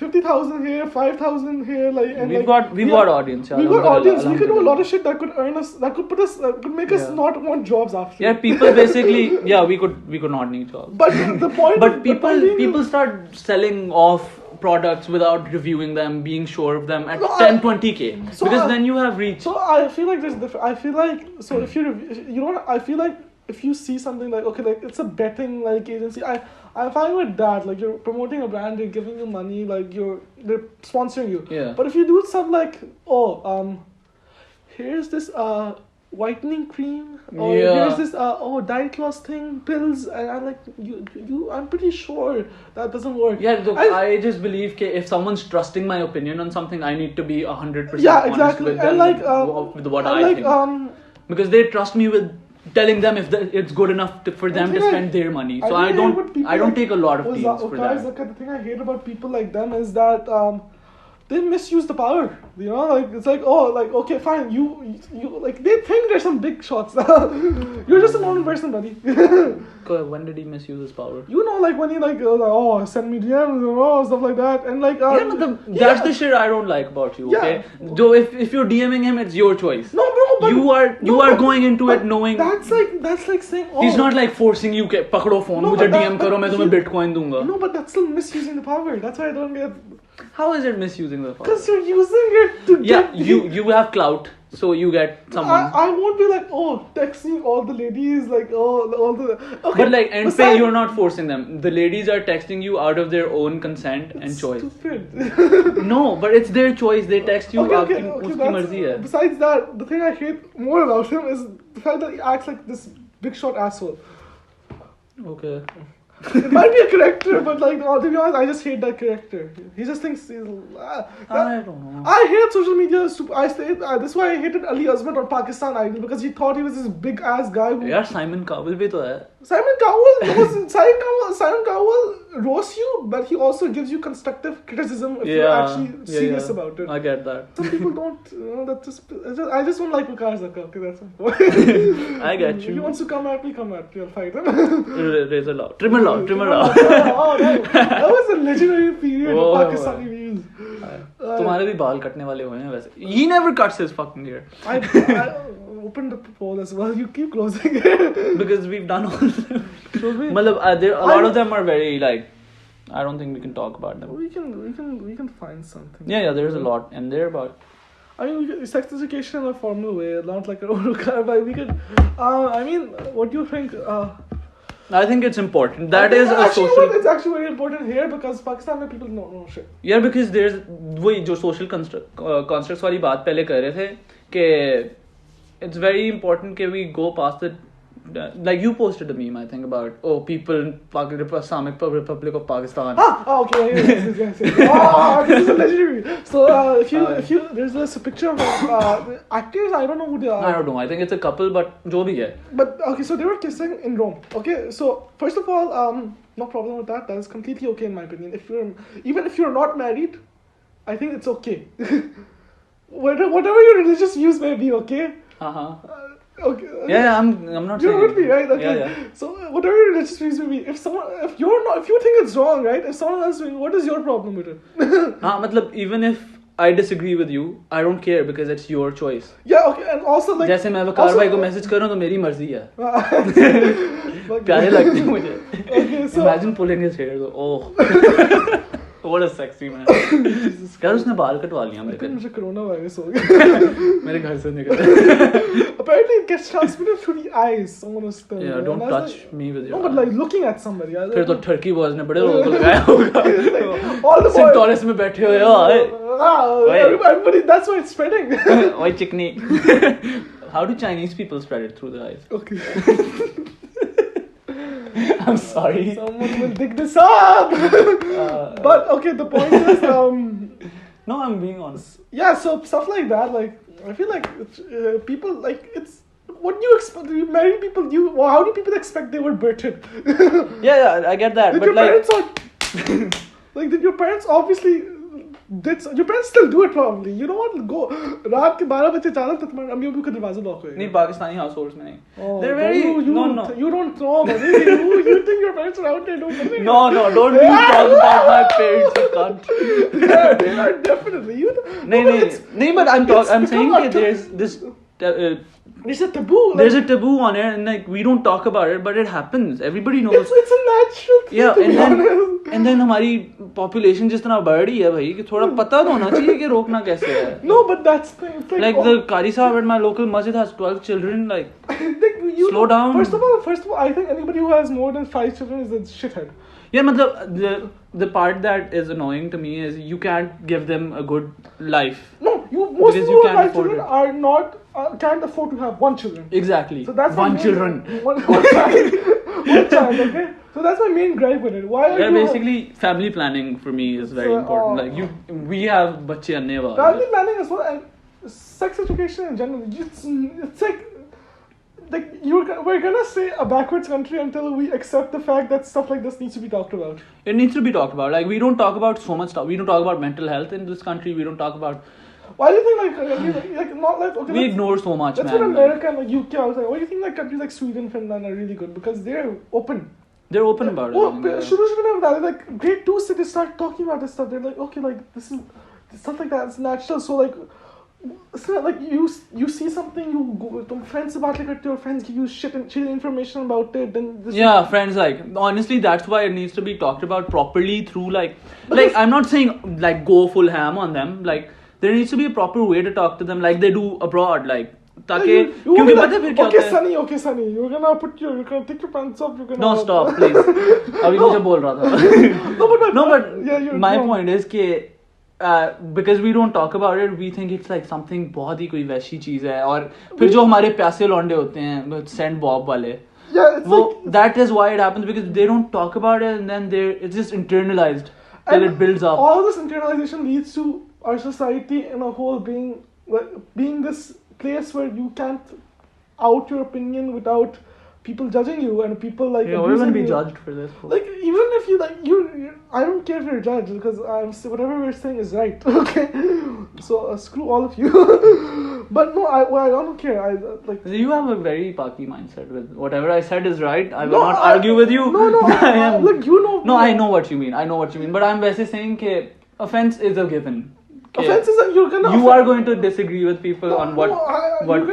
50,000 here, 5,000 here, like. And We've like, got audience. Yeah, We got audience. We can do a lot Alhamdulillah. of shit that could earn us. That could put us. Could make us Yeah. not want jobs after. Yeah, people basically. Yeah, we could not need jobs. But the point. But the point being- people start selling off products without reviewing them, being sure of them at No, 10-20K. So Because I- then you have reach. So I feel like I feel like so if I feel like if you see something like okay, like it's a betting like agency, I'm fine with that. Like you're promoting a brand, they're giving you money, like they're sponsoring you. Yeah. But if you do stuff like here's this whitening cream, or Yeah. here's this diet loss thing, pills, and I'm like you I'm pretty sure that doesn't work. Yeah, look, I- I just believe that if someone's trusting my opinion on something, I need to be 100% Yeah, honest exactly. with them And like with what and I like think. Because they trust me with telling them if it's good enough for them to think I- spend their money. So I I think don't what people I don't like- take a lot of Oh, deals for guys, that. look, the thing I hate about people like them is that they misuse the power. You know, like it's like okay, fine, you like they think there's some big shots. You're just a normal person, buddy. When did he misuse his power? You know, like when he send me DMs and stuff like that, and like That's the shit I don't like about you. Yeah. Okay, though if you're DMing him, it's your choice. no, bro, but You are going into but it knowing that's like saying he's not like forcing you. पकड़ो phone, No, मुझे but that- DM करो, मैं but तुम्हें he- Bitcoin दूंगा. No, but that's still misusing the power. That's why I don't get. How is it misusing the power? Because you're using it to Yeah, get. you have clout, so you get someone. I won't be like, texting all the ladies, like, all the. Okay, But like, and besides- you're not forcing them. The ladies are texting you out of their own consent and choice. Stupid. No, but it's their choice. They text you. okay, उसकी that's- मर्जी है. Besides that, the thing I hate more about him is the fact that he acts like this big shot asshole. Okay. It might be a character, but like, to be honest, I just hate that character. He just thinks I don't know. I hate social media. That's why I hated Ali Azmat on Pakistan Idol because he thought he was this big ass guy. यार Simon Cowell भी तो है. Simon Cowell roasts you, but he also gives you constructive criticism if you're actually serious about it. I get that. Some people don't. I just don't like Waqar Zakka. Okay, that's my point. I get If you. he wants to come at me, come at me. I'll fight him. Razor law. Trimmer law. That was a legendary period Oh, of Pakistani memes. तुम्हारे भी बाल कटने वाले हुए हैं वैसे. He never cuts his fucking hair. I opened the poll as well. You keep closing it. Because we've done all of them. So we, मतलब, a lot of them are very like, I don't think we can talk about them. we can find something. Yeah, there's a lot in there, but I mean, sex education in a formal way, not like a but we could. I mean, what do you think? I think it's important. That is a actually, social. It's actually very important here because Pakistan में people know shit. Yeah, because there's वही जो social constructs वाली बात पहले कर रहे थे कि it's very important that we go past the. Like you posted a meme, I think, about people in Islamic Republic of Pakistan. Okay, yes. This is a legendary. So if you there's this picture of actors. I don't know who they are. I don't know. I think it's a couple, but jo bhi hai. But okay, so they were kissing in Rome. Okay, so first of all, no problem with that. That is completely okay in my opinion. Even if you're not married, I think it's okay. Whatever your religious views may be, okay. Okay. Yeah, I'm not saying. You're with me, right? Okay. Yeah. So whatever your religious views may be, if you think it's wrong, right? If someone else doing, what is your problem with it? मतलब even if I disagree with you, I don't care because it's your choice. Yeah, okay, and also like. जैसे मैं वकार भाई को message कर रहा हूँ तो मेरी मर्जी है. प्यारे लगते हैं मुझे. Okay, so. Imagine pulling his hair though. Oh. What a sexy man. यार उसने बाल कटवा लिया मेरे. मुझे कोरोना वायरस हो गया. मेरे घर से निकल. Apparently it gets transmitted through the eyes. Someone was telling me. Yeah, don't touch me with your. No, but like looking at somebody. फिर तो टर्की बॉयज ने बड़े लोगों को लगाया होगा. All the boys. सिंटोरस में बैठे हुए हो. Everybody, that's why it's spreading. Oi chickney. How do Chinese people spread it through the eyes? Okay. I'm sorry. Someone will dig this up. But okay, the point is, no, I'm being honest. Yeah, so stuff like that, like I feel like people like it's what do you expect? Married people, how do people expect they were birthed? Yeah, I get that. Did but your like, parents like did your parents obviously? Your parents still do it probably. You know what? Go रात के 12 बजे चालक तो तुम्हारे अम्मी अब्बू का दरवाजा लॉक होएगा. नहीं पाकिस्तानी households में नहीं. Oh, they're very no. You don't know, buddy. You think your parents are out there doing something? No, don't you talk about my parents, you can't. Yeah, they are definitely. नहीं, but I'm saying that there's this. There's a taboo. Like, there's a taboo on it, and like we don't talk about it, but it happens. Everybody knows. It's a natural thing. Yeah, and then हमारी population जिस तरह बढ़ रही है भाई कि थोड़ा पता तो होना चाहिए कि रोकना कैसे है. No, but that's like the Qari Sahib at my local masjid has 12 children. Like, slow down. First of all, I think anybody who has more than 5 children is a shithead. Yeah, matlab, the part that is annoying to me is you can't give them a good life. No, most people who have 5 children are not can't afford to have 1 children. Exactly. So that's one children. One child. One child. Okay. So that's my main gripe with it. Why are you? Basically, family planning for me is very important. Like we have बच्चे आने वाले. Family planning as well, and sex education in general. It's like we're gonna say a backwards country until we accept the fact that stuff like this needs to be talked about. It needs to be talked about. Like we don't talk about so much stuff. We don't talk about mental health in this country. We don't talk about. Why do you think like not like okay? We ignore so much, man. That's what America and like UK. I was like, why do you think like countries like Sweden, Finland are really good because they're open. They're open about it. Shouldn't have like grade 2 they start talking about this stuff. They're like, okay, like this is stuff like that. It's natural. So like. It's not like you see something, you go to friends about it, your friends give you shit information about it, then friends like honestly that's why it needs to be talked about properly through like I'm not saying like go full ham on them, like there needs to be a proper way to talk to them like they do abroad, like ताकि क्योंकि पता है फिर क्या होता है. Okay Sunny, you're gonna take your pants off, you're gonna no stop please अभी मुझे बोल रहा था. No but yeah, my point is कि because we don't talk about it, we think it's like something बहुत ही कोई वैसी चीज है और फिर जो हमारे प्यासे लौंडे होते हैं सेंट बॉब वाले that is why it happens because they don't talk about it and then it's just internalized till it builds up. All this internalization leads to our society in a whole being this place where you can't out your opinion without people judging you and people like we're going to be judged for this. Like even if you I don't care if you're judged because whatever we're saying is right. Okay, so screw all of you. But no, I don't care. I like you have a very Paki mindset with whatever I said is right. I will not argue with you. No, look, you know. No, I know what you mean. But I'm basically saying that offense is a given. Offense is that you are going to disagree with people on what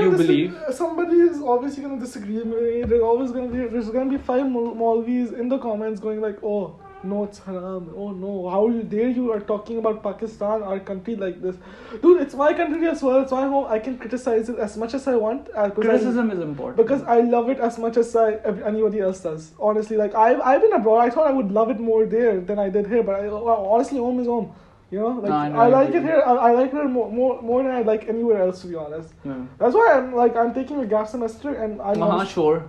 you believe. Somebody is obviously going to disagree with me. There's going to be 5 Maulvis in the comments going like, oh, no, it's haram. Oh no, how dare you are talking about Pakistan, our country, like this, dude? It's my country as well. It's my home. I can criticize it as much as I want. Criticism is important because I love it as much as anybody else does. Honestly, like I've been abroad. I thought I would love it more there than I did here. But honestly, home is home. You know, like No, I like it here. I like it here more than I like anywhere else. To be honest, that's why I'm taking a gap semester and I'm. Sure.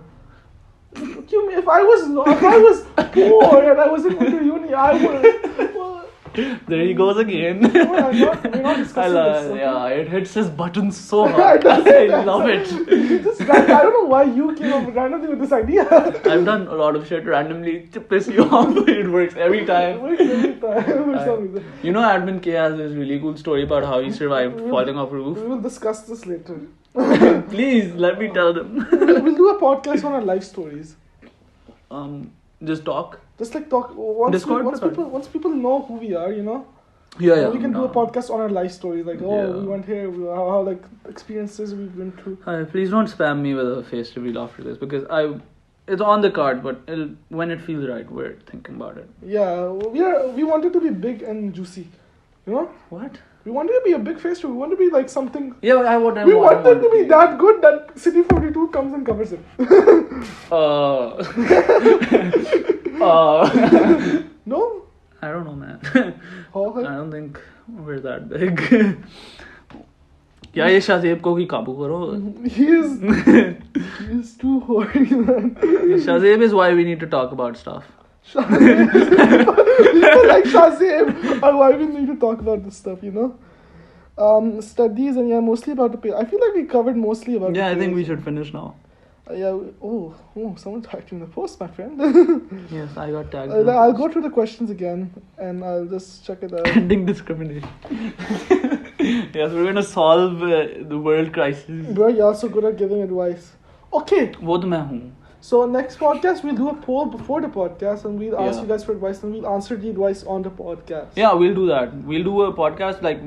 What you mean? If I was poor and I wasn't going to uni, I would. Well, there he goes again. we're not discussing this. Okay? Yeah, it hits his buttons so hard. I love it. I don't know why you came up randomly with this idea. I've done a lot of shit randomly to piss you off. It works every time. It works every time. You know, Admin K has this really cool story about how he survived falling off a roof. We will discuss this later. Please let me tell them. We'll do a podcast on our life stories. Just talk. Just like talk. Once people know who we are, you know. Yeah. We can do a podcast on our life stories, like we went here, how like experiences we've been through. Please don't spam me with a face reveal after this because it's on the card, but when it feels right, we're thinking about it. Yeah, we wanted to be big and juicy, you know. What? We wanted to be a big face. We want to be like something. Yeah, we wanted to be that good that City 42 comes and covers it. No? I don't know, man. I don't think we're that big. क्या ये शाज़ेब को ही काबू करो? He is too horny, man. Shazeeb is why we need to talk about stuff. People like Shazib are why we need to talk about this stuff, you know. Studies and mostly about the pay. I feel like we covered mostly about. Yeah, I think we should finish now. Someone tagged you in the post, my friend. Yes, I got tagged. I'll go through the questions again and I'll just check it out. Ending discrimination. Yes, we're gonna solve the world crisis. Bro, you're also good at giving advice. Okay. वो तो मैं हूँ. So next podcast we'll do a poll before the podcast and we'll ask you guys for advice and we'll answer the advice on the podcast. Yeah, we'll do that. We'll do a podcast like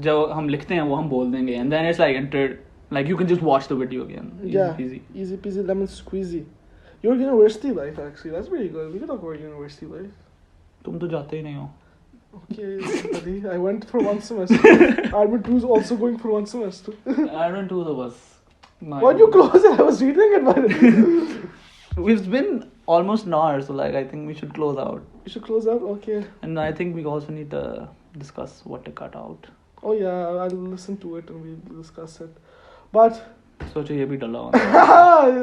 जो हम लिखते हैं वो हम बोल देंगे and then it's like entered. Like you can just watch the video again. Easy peasy lemon squeezy. Your university life actually, that's pretty good. We can talk about university life. तुम तो जाते ही नहीं हो. Okay, buddy. I went for one semester. Admin 2 is also going for one semester. Admin 2 was. Why'd you close it? I was reading it, man. We've been almost an hour, so like I think we should close out. You should close out? Okay. And I think we also need to discuss what to cut out. Oh yeah, I'll listen to it and we'll discuss it. But सोचो ये भी डला हो.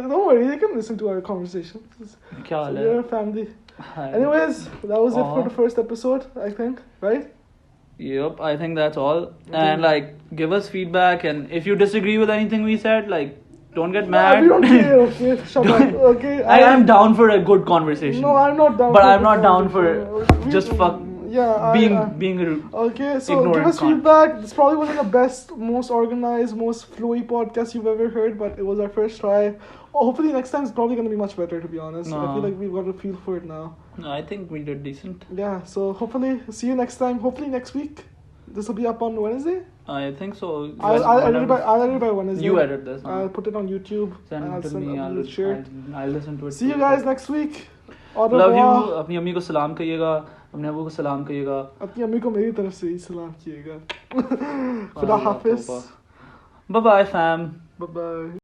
Don't worry, you can listen to our conversations. क्या हाल है? We're a family. Anyways, that was it for the first episode, I think, right? Yep, I think that's all. And like, give us feedback, and if you disagree with anything we said, like, don't get mad. We don't care. Okay, shut up. Okay. I am down for a good conversation. No, I'm not down. But I'm not down for just fuck. Yeah, being okay, so give us feedback. This probably wasn't the best, most organized, most flowy podcast you've ever heard, but it was our first try. Hopefully next time it's probably going to be much better, to be honest. No. I feel like we've got a feel for it now. No, I think we did decent. Yeah, so hopefully see you next time. Hopefully next week. This will be up on Wednesday? I think so. I'll edit it by Wednesday. You edit this. I'll put it on YouTube. Send it to me. I'll listen to it. See you guys next week. Love you. अपनी अम्मी को सलाम कहिएगा. अपने अबू को सलाम कहिएगा. अपनी अम्मी को मेरी तरफ से ही सलाम किएगा. खुदा हाफिज. Bye bye fam. Bye bye.